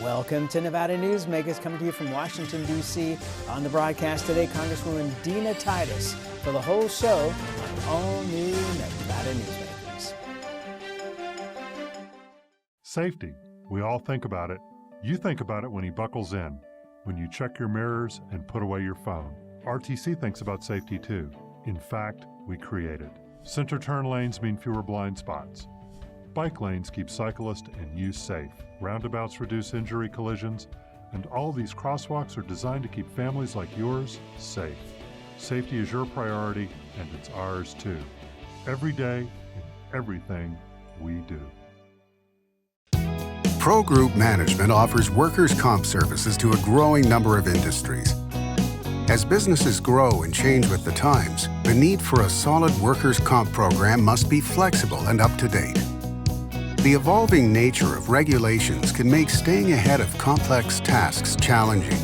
Welcome to Nevada Newsmakers, coming to you from Washington, D.C. On the broadcast today, Congresswoman Dina Titus for the whole show on all new Nevada Newsmakers. Safety. We all think about it. You think about it when he buckles in, when you check your mirrors and put away your phone. RTC thinks about safety too. In fact, we create it. Center turn lanes mean fewer blind spots. Bike lanes keep cyclists and you safe. Roundabouts reduce injury collisions, and all these crosswalks are designed to keep families like yours safe. Safety is your priority, and it's ours too. Every day, in everything we do. Pro Group Management offers workers' comp services to a growing number of industries. As businesses grow and change with the times, the need for a solid workers' comp program must be flexible and up to date. The evolving nature of regulations can make staying ahead of complex tasks challenging.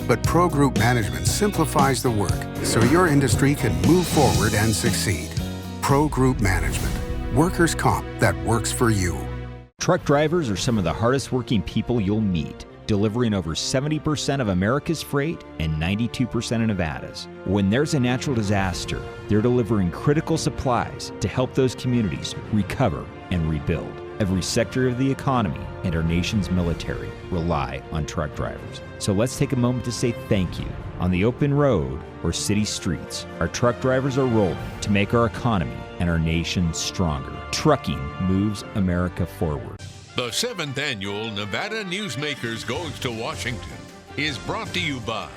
But Pro Group Management simplifies the work so your industry can move forward and succeed. Pro Group Management, workers' comp that works for you. Truck drivers are some of the hardest working people you'll meet, delivering over 70% of America's freight and 92% of Nevada's. When there's a natural disaster, they're delivering critical supplies to help those communities recover and rebuild. Every sector of the economy and our nation's military rely on truck drivers. So let's take a moment to say thank you. On the open road or city streets, our truck drivers are rolling to make our economy and our nation stronger. Trucking moves America forward. The 7th Annual Nevada Newsmakers Goes to Washington is brought to you by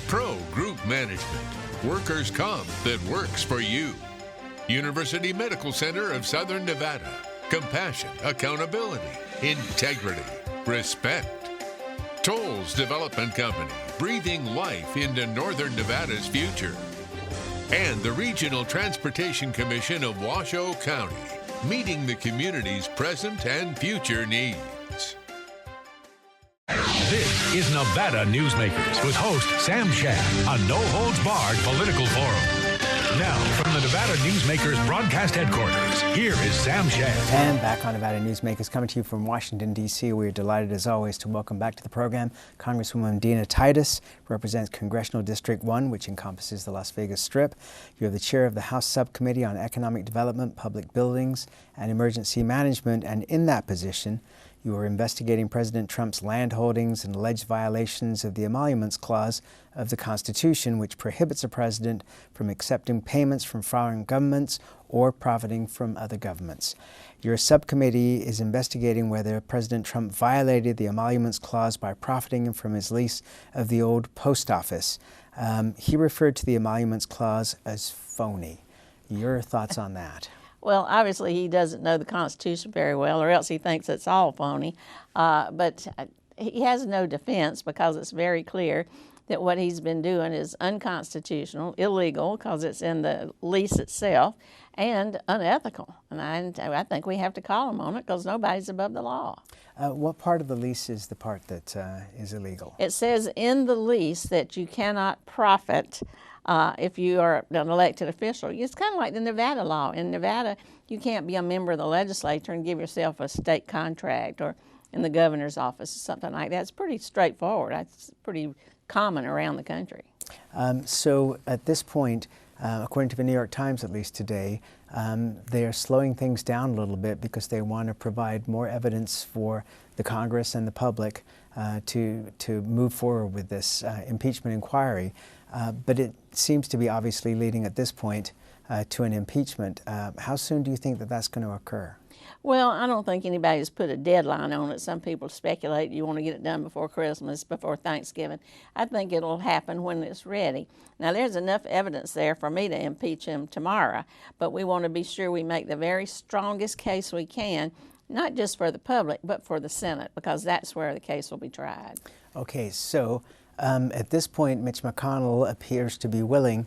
Pro Group Management, workers' comp that works for you. University Medical Center of Southern Nevada, compassion, accountability, integrity, respect. Tolles Development Company, breathing life into Northern Nevada's future. And the Regional Transportation Commission of Washoe County, meeting the community's present and future needs. This is Nevada Newsmakers with host Sam Shad, a no-holds-barred political forum. Now, from the Nevada Newsmakers broadcast headquarters, here is Sam Shad. And back on Nevada Newsmakers, coming to you from Washington, D.C. We are delighted, as always, to welcome back to the program Congresswoman Dina Titus, who represents Congressional District 1, which encompasses the Las Vegas Strip. You're the chair of the House Subcommittee on Economic Development, Public Buildings, and Emergency Management, and in that position, you are investigating President Trump's land holdings and alleged violations of the Emoluments Clause of the Constitution, which prohibits a president from accepting payments from foreign governments or profiting from other governments. Your subcommittee is investigating whether President Trump violated the Emoluments Clause by profiting from his lease of the old post office. He referred to the Emoluments Clause as phony. Your thoughts on that? Well, obviously he doesn't know the Constitution very well, or else he thinks it's all phony. But he has no defense because it's very clear that what he's been doing is unconstitutional, illegal, because it's in the lease itself, and unethical. And I think we have to call him on it because nobody's above the law. What part of the lease is the part that is illegal? It says in the lease that you cannot profit if you are an elected official. It's kind of like the Nevada law. In Nevada, you can't be a member of the legislature and give yourself a state contract, or in the governor's office or something like that. It's pretty straightforward. It's pretty common around the country. So at this point, according to the New York Times, at least today, they are slowing things down a little bit because they want to provide more evidence for the Congress and the public to move forward with this impeachment inquiry. But it seems to be obviously leading at this point to an impeachment. How soon do you think that that's going to occur? Well, I don't think anybody's put a deadline on it. Some people speculate you want to get it done before Christmas, before Thanksgiving. I think it'll happen when it's ready. Now, there's enough evidence there for me to impeach him tomorrow, but we want to be sure we make the very strongest case we can, not just for the public, but for the Senate, because that's where the case will be tried. Okay, so at this point, Mitch McConnell appears to be willing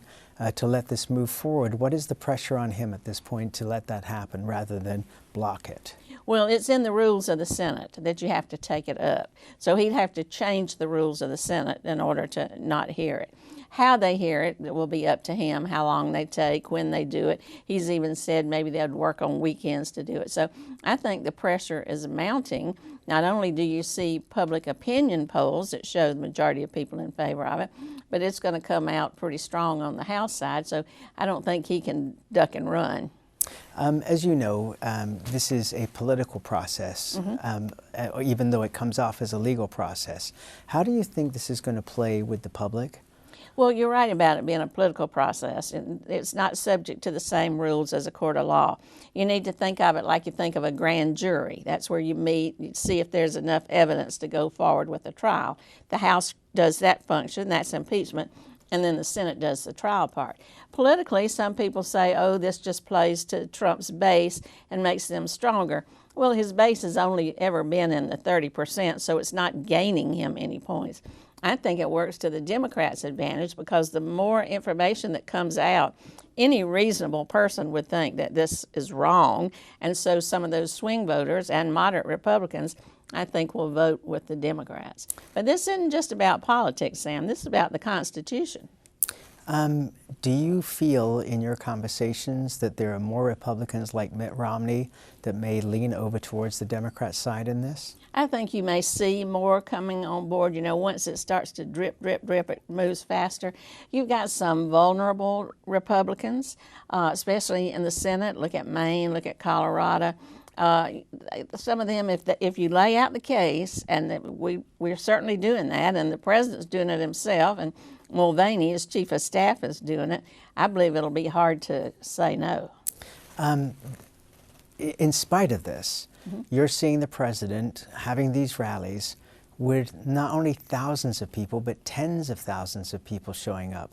to let this move forward. What is the pressure on him at this point to let that happen rather than block it? Well, it's in the rules of the Senate that you have to take it up. So he'd have to change the rules of the Senate in order to not hear it. How they hear it will be up to him, how long they take, when they do it. He's even said maybe they'd work on weekends to do it. So I think the pressure is mounting. Not only do you see public opinion polls that show the majority of people in favor of it, but it's going to come out pretty strong on the House side. So I don't think he can duck and run. As you know, this is a political process, even though it comes off as a legal process. How do you think this is going to play with the public? Well, you're right about it being a political process, and it's not subject to the same rules as a court of law. You need to think of it like you think of a grand jury. That's where you meet, you see if there's enough evidence to go forward with a trial. The House does that function, that's impeachment, and then the Senate does the trial part. Politically, some people say, oh, this just plays to Trump's base and makes them stronger. Well, his base has only ever been in the 30%, so it's not gaining him any points. I think it works to the Democrats' advantage because the more information that comes out, any reasonable person would think that this is wrong, and so some of those swing voters and moderate Republicans, I think, will vote with the Democrats. But this isn't just about politics, Sam. This is about the Constitution. Do you feel in your conversations that there are more Republicans like Mitt Romney that may lean over towards the Democrat side in this? I think you may see more coming on board. You know, once it starts to drip, drip, drip, it moves faster. You've got some vulnerable Republicans, especially in the Senate. Look at Maine, look at Colorado. Some of them, if you lay out the case, and we're certainly doing that, and the president's doing it himself, and Mulvaney, his chief of staff, is doing it, I believe it'll be hard to say no. In spite of this, you're seeing the president having these rallies with not only thousands of people, but tens of thousands of people showing up.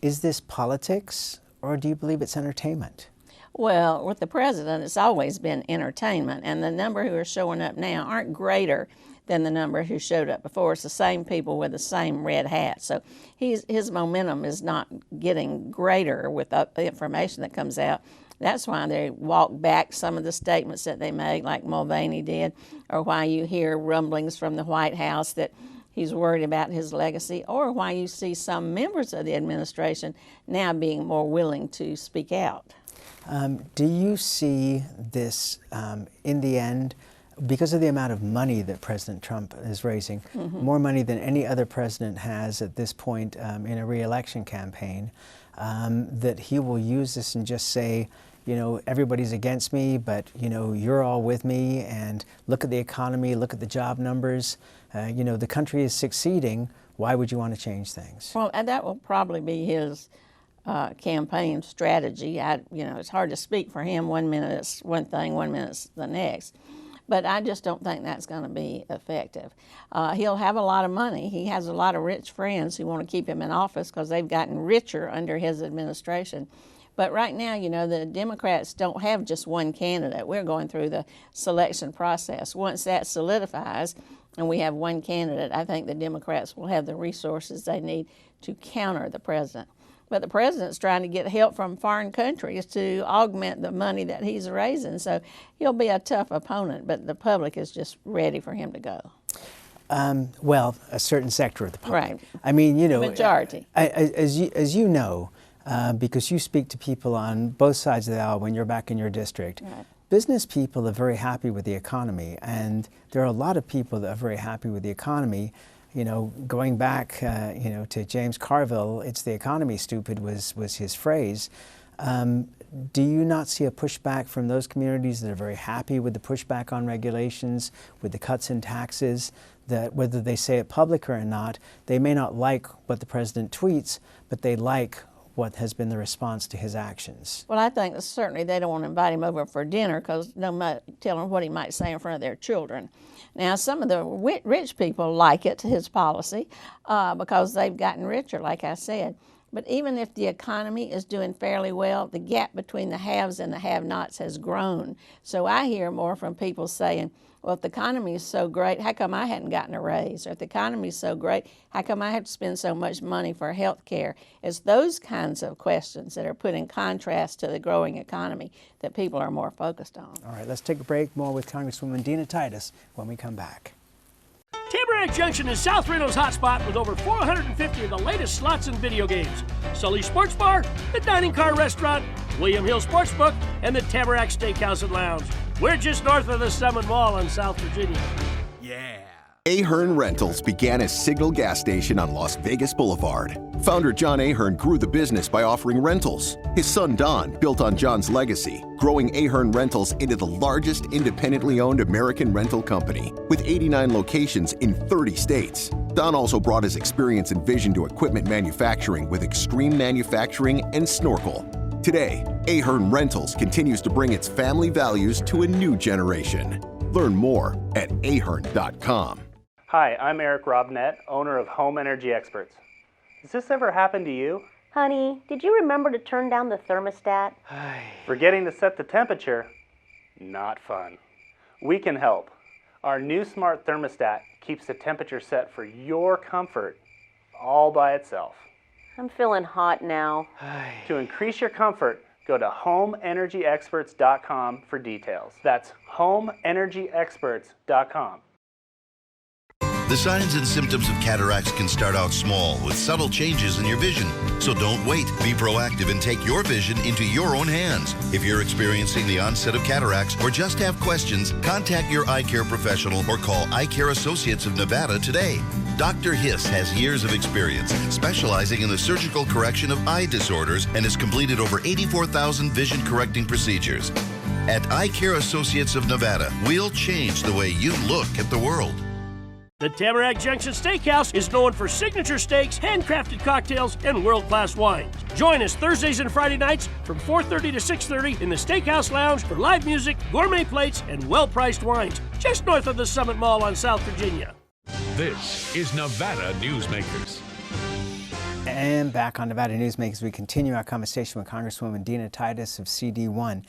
Is this politics, or do you believe it's entertainment? Well, with the president, it's always been entertainment, and the number who are showing up now aren't greater than the number who showed up before. It's the same people with the same red hat. So his momentum is not getting greater with the information that comes out. That's why they walk back some of the statements that they made, like Mulvaney did, or why you hear rumblings from the White House that he's worried about his legacy, or why you see some members of the administration now being more willing to speak out. Do you see this, in the end, because of the amount of money that President Trump is raising, more money than any other president has at this point in a re-election campaign, that he will use this and just say, you know, everybody's against me, but, you know, you're all with me, and look at the economy, look at the job numbers, you know, the country is succeeding, why would you want to change things? Well, and that will probably be his campaign strategy. You know, it's hard to speak for him. 1 minute it's one thing, 1 minute it's the next. But I just don't think that's going to be effective. He'll have a lot of money. He has a lot of rich friends who want to keep him in office because they've gotten richer under his administration. But right now, you know, the Democrats don't have just one candidate. We're going through the selection process. Once that solidifies and we have one candidate, I think the Democrats will have the resources they need to counter the president. But the president's trying to get help from foreign countries to augment the money that he's raising. So he'll be a tough opponent, but the public is just ready for him to go. Well, a certain sector of the public. Right. I mean, you know, the majority. As you know, because you speak to people on both sides of the aisle when you're back in your district, Right. Business people are very happy with the economy, and there are a lot of people that are very happy with the economy. You know, going back, you know, to James Carville, "It's the economy, stupid," was his phrase. Do you not see a pushback from those communities that are very happy with the pushback on regulations, with the cuts in taxes, that whether they say it public or not, they may not like what the president tweets, but they like what has been the response to his actions? Well, I think certainly they don't want to invite him over for dinner because no matter telling what he might say in front of their children. Now, some of the rich people like it, his policy, because they've gotten richer, like I said. But even if the economy is doing fairly well, the gap between the haves and the have-nots has grown. So I hear more from people saying, well, if the economy is so great, how come I hadn't gotten a raise? Or if the economy is so great, how come I have to spend so much money for health care? It's those kinds of questions that are put in contrast to the growing economy that people are more focused on. All right, let's take a break. More with Congresswoman Dina Titus when we come back. Tamarack Junction is South Reno's hotspot with over 450 of the latest slots and video games. Sully's Sports Bar, the Dining Car Restaurant, William Hill Sportsbook, and the Tamarack Steakhouse and Lounge. We're just north of the Summit Mall in South Virginia. Yeah. Ahern Rentals began as Signal Gas Station on Las Vegas Boulevard. Founder John Ahern grew the business by offering rentals. His son Don built on John's legacy, growing Ahern Rentals into the largest independently owned American rental company, with 89 locations in 30 states. Don also brought his experience and vision to equipment manufacturing with Extreme Manufacturing and Snorkel. Today, Ahern Rentals continues to bring its family values to a new generation. Learn more at ahern.com. Hi, I'm Eric Robnett, owner of Home Energy Experts. Has this ever happened to you? Honey, did you remember to turn down the thermostat? Forgetting to set the temperature? Not fun. We can help. Our new smart thermostat keeps the temperature set for your comfort all by itself. I'm feeling hot now. To increase your comfort, go to homeenergyexperts.com for details. That's homeenergyexperts.com. The signs and symptoms of cataracts can start out small with subtle changes in your vision. So don't wait. Be proactive and take your vision into your own hands. If you're experiencing the onset of cataracts or just have questions, contact your eye care professional or call Eye Care Associates of Nevada today. Dr. Hiss has years of experience specializing in the surgical correction of eye disorders and has completed over 84,000 vision correcting procedures. At Eye Care Associates of Nevada, we'll change the way you look at the world. The Tamarack Junction Steakhouse is known for signature steaks, handcrafted cocktails, and world-class wines. Join us Thursdays and Friday nights from 4:30 to 6:30 in the Steakhouse Lounge for live music, gourmet plates, and well-priced wines, just north of the Summit Mall on South Virginia. This is Nevada Newsmakers. And back on Nevada Newsmakers, we continue our conversation with Congresswoman Dina Titus of CD1.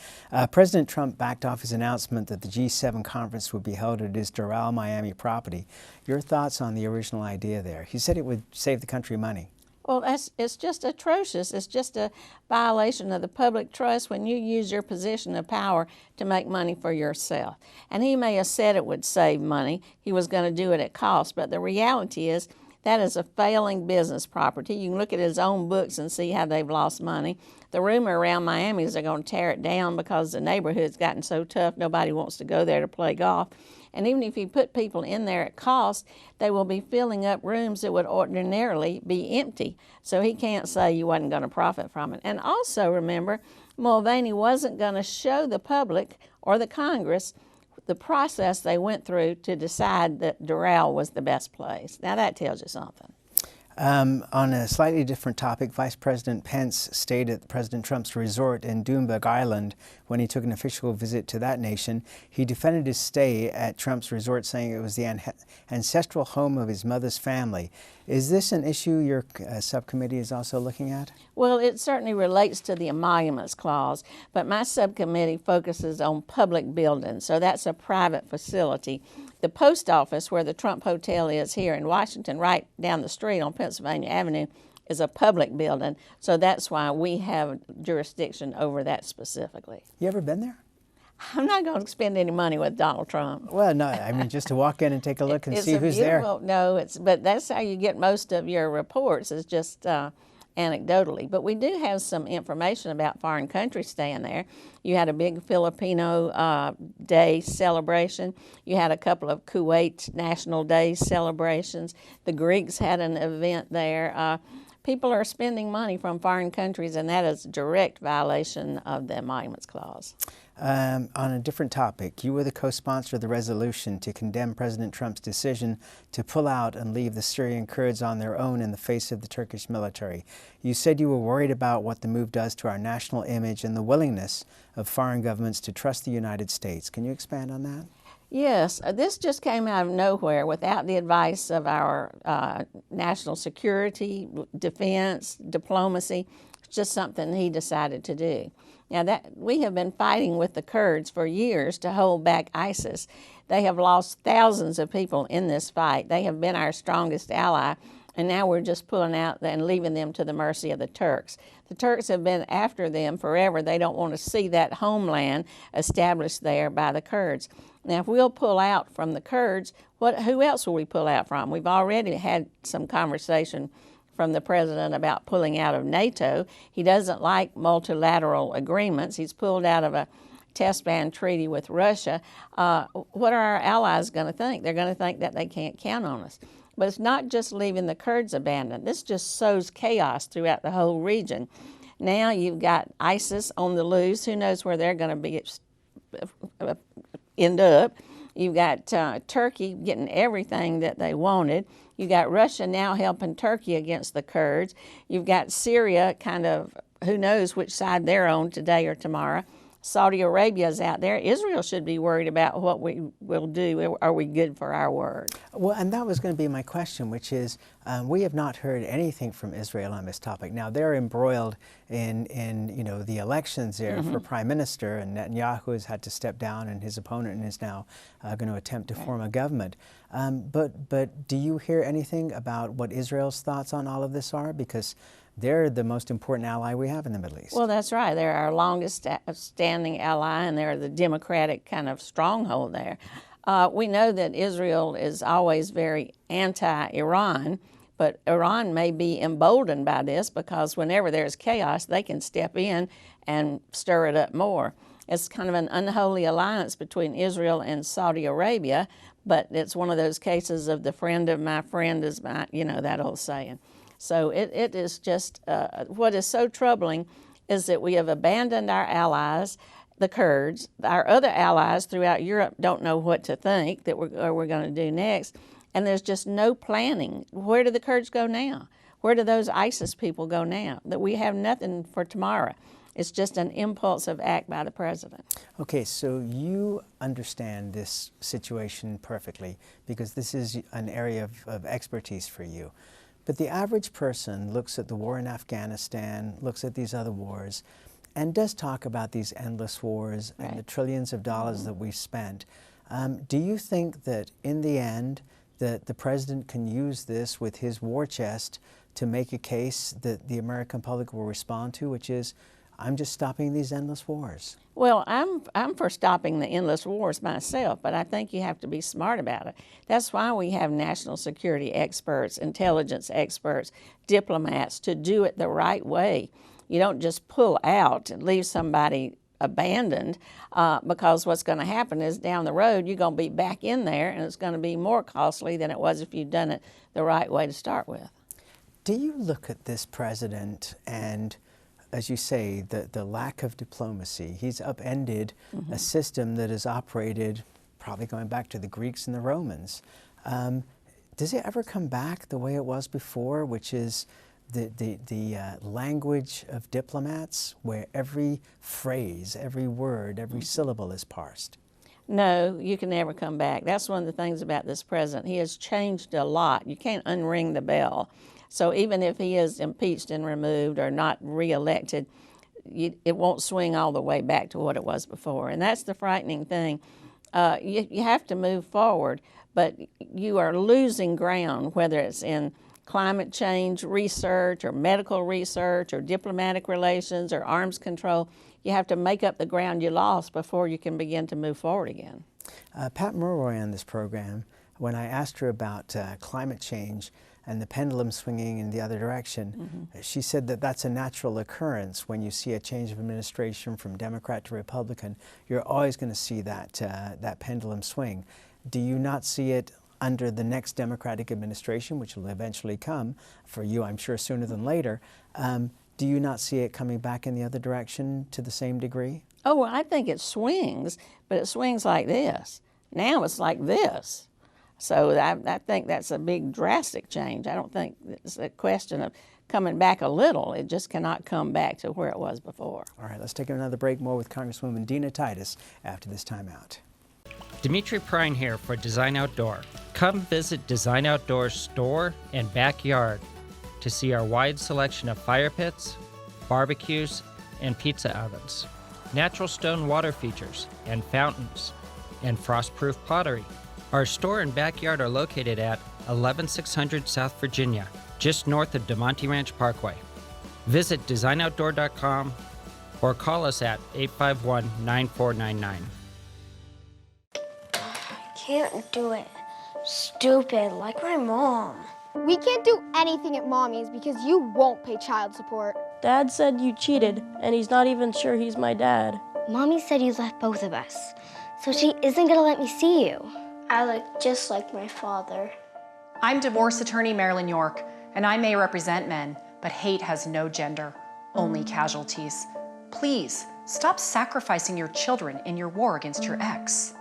President Trump backed off his announcement that the G7 conference would be held at his Doral, Miami property. Your thoughts on the original idea there? He said it would save the country money. Well, it's just atrocious. It's just a violation of the public trust when you use your position of power to make money for yourself. And he may have said it would save money. He was going to do it at cost. But the reality is that is a failing business property. You can look at his own books and see how they've lost money. The rumor around Miami is they're going to tear it down because the neighborhood's gotten so tough, nobody wants to go there to play golf. And even if you put people in there at cost, they will be filling up rooms that would ordinarily be empty. So he can't say you wasn't going to profit from it. And also remember, Mulvaney wasn't going to show the public or the Congress the process they went through to decide that Doral was the best place. Now that tells you something. On a slightly different topic, Vice President Pence stayed at President Trump's resort in Doonbeg Island when he took an official visit to that nation. He defended his stay at Trump's resort, saying it was the ancestral home of his mother's family. Is this an issue your subcommittee is also looking at? Well, it certainly relates to the Emoluments Clause, but my subcommittee focuses on public buildings, so that's a private facility. The post office, where the Trump Hotel is here in Washington, right down the street on Pennsylvania Avenue, is a public building, so that's why we have jurisdiction over that specifically. You ever been there? I'm not going to spend any money with Donald Trump. Well, no, I mean just to walk in and take a look and see who's there. No, but that's how you get most of your reports, is just anecdotally. But we do have some information about foreign countries staying there. You had a big Filipino Day celebration. You had a couple of Kuwait National Day celebrations. The Greeks had an event there. People are spending money from foreign countries, and that is a direct violation of the Emoluments Clause. On a different topic, you were the co-sponsor of the resolution to condemn President Trump's decision to pull out and leave the Syrian Kurds on their own in the face of the Turkish military. You said you were worried about what the move does to our national image and the willingness of foreign governments to trust the United States. Can you expand on that? Yes, this just came out of nowhere without the advice of our national security, defense, diplomacy. It's just something he decided to do. Now, that we have been fighting with the Kurds for years to hold back ISIS. They have lost thousands of people in this fight. They have been our strongest ally, and now we're just pulling out and leaving them to the mercy of the Turks. The Turks have been after them forever. They don't want to see that homeland established there by the Kurds. Now, if we'll pull out from the Kurds, who else will we pull out from? We've already had some conversation from the president about pulling out of NATO. He doesn't like multilateral agreements. He's pulled out of a test ban treaty with Russia. What are our allies going to think? They're going to think that they can't count on us. But it's not just leaving the Kurds abandoned. This just sows chaos throughout the whole region. Now you've got ISIS on the loose. Who knows where they're going to end up? You've got Turkey getting everything that they wanted. You've got Russia now helping Turkey against the Kurds. You've got Syria kind of, who knows which side they're on today or tomorrow. Saudi Arabia's out there. Israel should be worried about what we will do. Are we good for our word? Well, and that was going to be my question, which is we have not heard anything from Israel on this topic. Now, they're embroiled in the elections there for prime minister, and Netanyahu has had to step down, and his opponent is now going to attempt to form a government. But do you hear anything about what Israel's thoughts on all of this are? Because they're the most important ally we have in the Middle East. Well, that's right. They're our longest standing ally, and they're the democratic kind of stronghold there. We know that Israel is always very anti-Iran, but Iran may be emboldened by this because whenever there's chaos, they can step in and stir it up more. It's kind of an unholy alliance between Israel and Saudi Arabia, but it's one of those cases of the friend of my friend is my, that old saying. So it is just, what is so troubling is that we have abandoned our allies, the Kurds. Our other allies throughout Europe don't know what to think that we're going to do next. And there's just no planning. Where do the Kurds go now? Where do those ISIS people go now? That we have nothing for tomorrow. It's just an impulsive act by the president. Okay, so you understand this situation perfectly because this is an area of expertise for you. But the average person looks at the war in Afghanistan, looks at these other wars, and does talk about these endless wars and the trillions of dollars that we've spent. Do you think that in the end that the president can use this with his war chest to make a case that the American public will respond to, which is, I'm just stopping these endless wars? Well, I'm for stopping the endless wars myself, but I think you have to be smart about it. That's why we have national security experts, intelligence experts, diplomats to do it the right way. You don't just pull out and leave somebody abandoned because what's going to happen is down the road you're going to be back in there and it's going to be more costly than it was if you'd done it the right way to start with. Do you look at this president and, as you say, the lack of diplomacy? He's upended a system that has operated probably going back to the Greeks and the Romans. Does it ever come back the way it was before, which is the language of diplomats, where every phrase, every word, every syllable is parsed? No, you can never come back. That's one of the things about this president. He has changed a lot. You can't unring the bell. So even if he is impeached and removed or not reelected, it won't swing all the way back to what it was before. And that's the frightening thing. You have to move forward, but you are losing ground, whether it's in climate change research or medical research or diplomatic relations or arms control. You have to make up the ground you lost before you can begin to move forward again. Pat Mulroy on this program, when I asked her about climate change and the pendulum swinging in the other direction, she said that that's a natural occurrence. When you see a change of administration from Democrat to Republican, you're always going to see that pendulum swing. Do you not see it under the next Democratic administration, which will eventually come, for you I'm sure sooner than later? Do you not see it coming back in the other direction to the same degree? Oh, well, I think it swings, but it swings like this. Now it's like this. So I think that's a big drastic change. I don't think it's a question of coming back a little. It just cannot come back to where it was before. All right, let's take another break. More with Congresswoman Dina Titus after this timeout. Dimitri Prine here for Design Outdoor. Come visit Design Outdoor's store and backyard to see our wide selection of fire pits, barbecues, and pizza ovens, natural stone water features and fountains, and frost-proof pottery. Our store and backyard are located at 11600 South Virginia, just north of DeMonte Ranch Parkway. Visit designoutdoor.com or call us at 851-9499. Can't do it. Stupid, like my mom. We can't do anything at Mommy's because you won't pay child support. Dad said you cheated, and he's not even sure he's my dad. Mommy said you left both of us, so she isn't gonna let me see you. I look just like my father. I'm divorce attorney Marilyn York, and I may represent men, but hate has no gender, only casualties. Please, stop sacrificing your children in your war against your ex.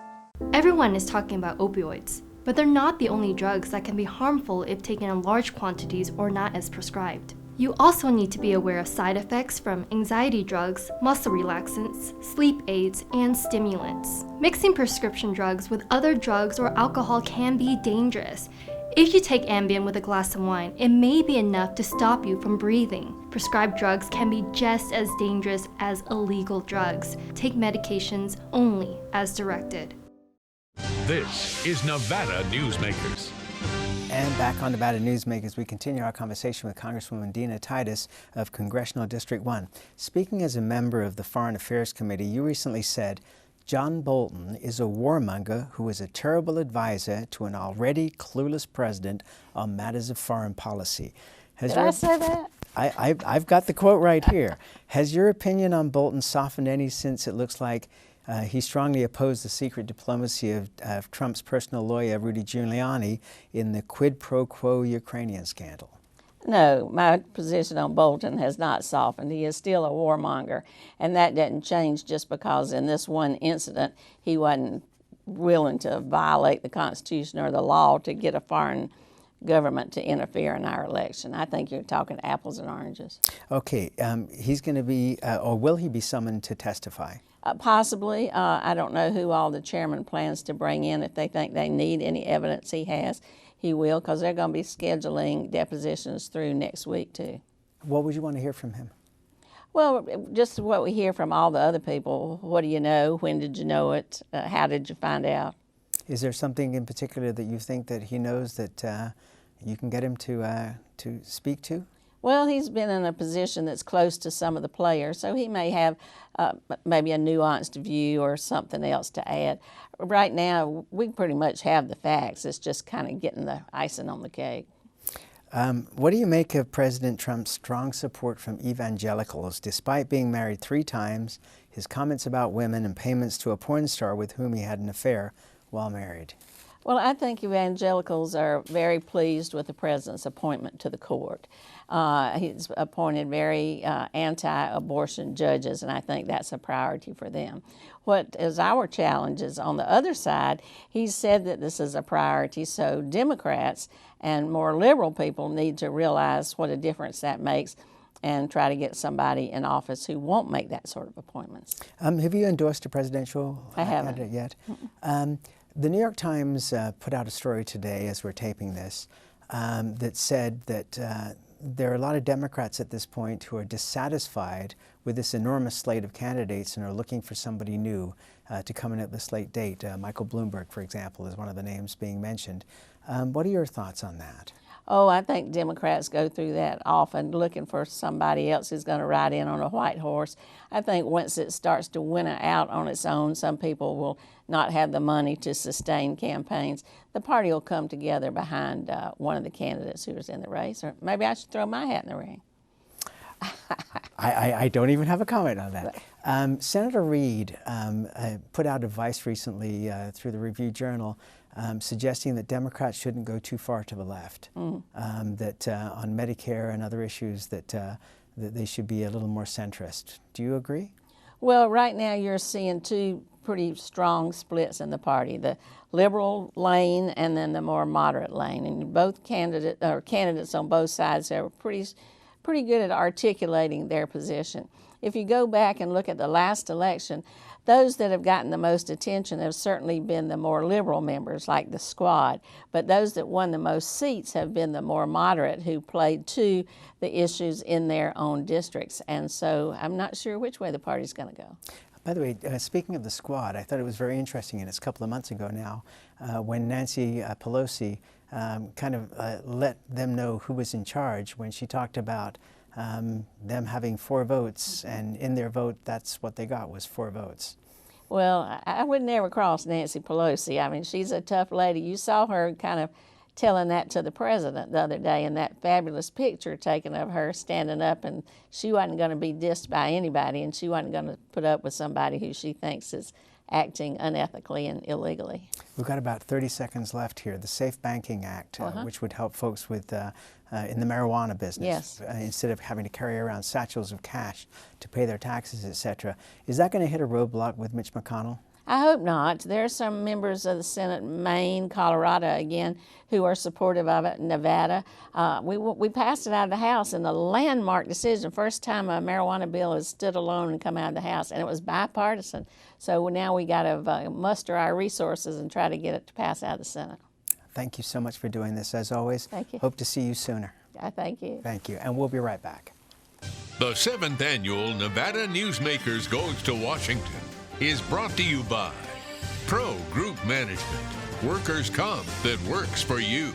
Everyone is talking about opioids, but they're not the only drugs that can be harmful if taken in large quantities or not as prescribed. You also need to be aware of side effects from anxiety drugs, muscle relaxants, sleep aids, and stimulants. Mixing prescription drugs with other drugs or alcohol can be dangerous. If you take Ambien with a glass of wine, it may be enough to stop you from breathing. Prescribed drugs can be just as dangerous as illegal drugs. Take medications only as directed. This is Nevada Newsmakers. And back on Nevada Newsmakers, we continue our conversation with Congresswoman Dina Titus of Congressional District 1. Speaking as a member of the Foreign Affairs Committee, you recently said, John Bolton is a warmonger who is a terrible advisor to an already clueless president on matters of foreign policy. Did I say that? I've got the quote right here. Has your opinion on Bolton softened any since it looks like he strongly opposed the secret diplomacy of Trump's personal lawyer, Rudy Giuliani, in the quid pro quo Ukrainian scandal? No, my position on Bolton has not softened. He is still a warmonger, and that didn't change just because in this one incident he wasn't willing to violate the Constitution or the law to get a foreign government to interfere in our election. I think you're talking apples and oranges. Okay, he's going to be, or will he be summoned to testify? Possibly. I don't know who all the chairman plans to bring in. If they think they need any evidence he has, he will, because they're going to be scheduling depositions through next week, too. What would you want to hear from him? Well, just what we hear from all the other people. What do you know? When did you know it? How did you find out? Is there something in particular that you think that he knows that you can get him to speak to? Well, he's been in a position that's close to some of the players, so he may have maybe a nuanced view or something else to add. Right now, we pretty much have the facts. It's just kind of getting the icing on the cake. What do you make of President Trump's strong support from evangelicals, despite being married 3 times, his comments about women, and payments to a porn star with whom he had an affair while married? Well, I think evangelicals are very pleased with the president's appointment to the court. He's appointed very anti-abortion judges, and I think that's a priority for them. What is our challenge is on the other side, he said that this is a priority, so Democrats and more liberal people need to realize what a difference that makes and try to get somebody in office who won't make that sort of appointments. Have you endorsed a presidential candidate yet? The New York Times put out a story today, as we're taping this, that said that there are a lot of Democrats at this point who are dissatisfied with this enormous slate of candidates and are looking for somebody new to come in at this late date. Michael Bloomberg, for example, is one of the names being mentioned. What are your thoughts on that? Oh, I think Democrats go through that often, looking for somebody else who's going to ride in on a white horse. I think once it starts to winnow out on its own, some people will not have the money to sustain campaigns. The party will come together behind one of the candidates who is in the race, or maybe I should throw my hat in the ring. I don't even have a comment on that. Senator Reid put out advice recently through the Review Journal suggesting that Democrats shouldn't go too far to the left, that on Medicare and other issues that that they should be a little more centrist. Do you agree? Well, right now you're seeing two pretty strong splits in the party, the liberal lane and then the more moderate lane. And both candidates on both sides are pretty good at articulating their position. If you go back and look at the last election, those that have gotten the most attention have certainly been the more liberal members, like the Squad, but those that won the most seats have been the more moderate, who played to the issues in their own districts. And so I'm not sure which way the party's going to go. By the way, speaking of the Squad, I thought it was very interesting, and it's a couple of months ago now, when Nancy Pelosi kind of let them know who was in charge when she talked about them having 4 votes, and in their vote, that's what they got, was 4 votes. Well, I would never cross Nancy Pelosi. I mean, she's a tough lady. You saw her kind of telling that to the president the other day in that fabulous picture taken of her standing up, and she wasn't going to be dissed by anybody, and she wasn't going to put up with somebody who she thinks is acting unethically and illegally. We've got about 30 seconds left here. The Safe Banking Act, which would help folks with in the marijuana business, instead of having to carry around satchels of cash to pay their taxes, etc. Is that going to hit a roadblock with Mitch McConnell? I hope not. There are some members of the Senate, Maine, Colorado, again, who are supportive of it. Nevada. We passed it out of the House in a landmark decision, first time a marijuana bill has stood alone and come out of the House, and it was bipartisan. So now we got to muster our resources and try to get it to pass out of the Senate. Thank you so much for doing this, as always. Thank you. Hope to see you sooner. Thank you. Thank you, and we'll be right back. The 7th Annual Nevada Newsmakers Goes to Washington is brought to you by Pro Group Management, workers' comp that works for you.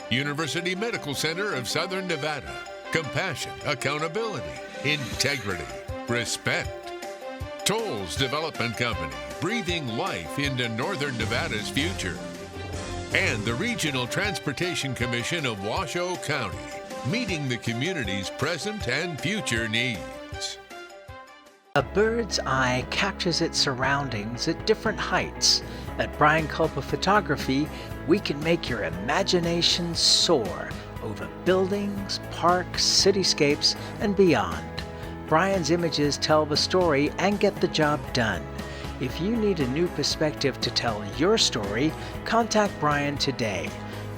University Medical Center of Southern Nevada, compassion, accountability, integrity, respect. Tolles Development Company, breathing life into Northern Nevada's future. And the Regional Transportation Commission of Washoe County, meeting the community's present and future needs. A bird's eye captures its surroundings at different heights. At Brian Culpa Photography, we can make your imagination soar over buildings, parks, cityscapes, and beyond. Brian's images tell the story and get the job done. If you need a new perspective to tell your story, contact Brian today.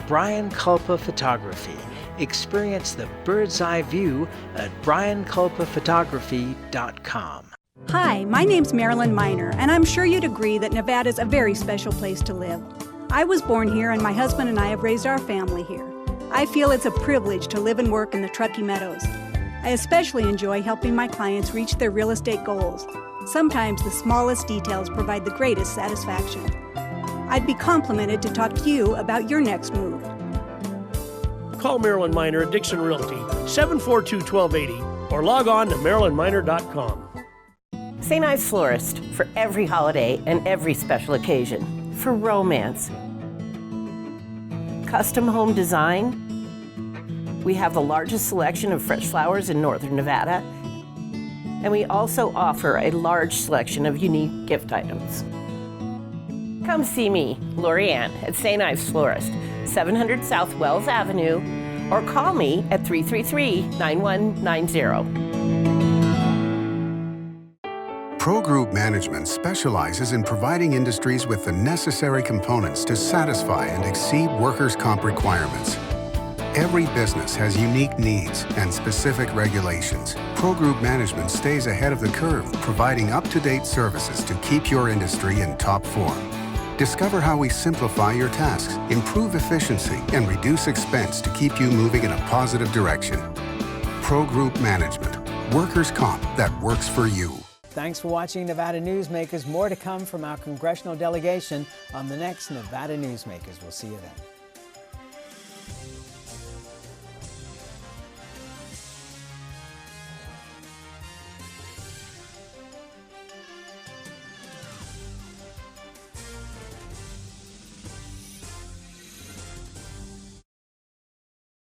Brian Culpa Photography. Experience the bird's eye view at brianculpaphotography.com. Hi, my name's Marilyn Miner, and I'm sure you'd agree that Nevada's a very special place to live. I was born here, and my husband and I have raised our family here. I feel it's a privilege to live and work in the Truckee Meadows. I especially enjoy helping my clients reach their real estate goals. Sometimes the smallest details provide the greatest satisfaction. I'd be complimented to talk to you about your next move. Call Marilyn Miner at Dixon Realty, 742-1280, or log on to marilynminer.com. St. Ives Florist, for every holiday and every special occasion, for romance. Custom home design. We have the largest selection of fresh flowers in Northern Nevada, and we also offer a large selection of unique gift items. Come see me, Lori Ann, at St. Ives Florist, 700 South Wells Avenue, or call me at 333-9190. Pro Group Management specializes in providing industries with the necessary components to satisfy and exceed workers' comp requirements. Every business has unique needs and specific regulations. Pro Group Management stays ahead of the curve, providing up-to-date services to keep your industry in top form. Discover how we simplify your tasks, improve efficiency, and reduce expense to keep you moving in a positive direction. Pro Group Management, workers' comp that works for you. Thanks for watching Nevada Newsmakers. More to come from our congressional delegation on the next Nevada Newsmakers. We'll see you then.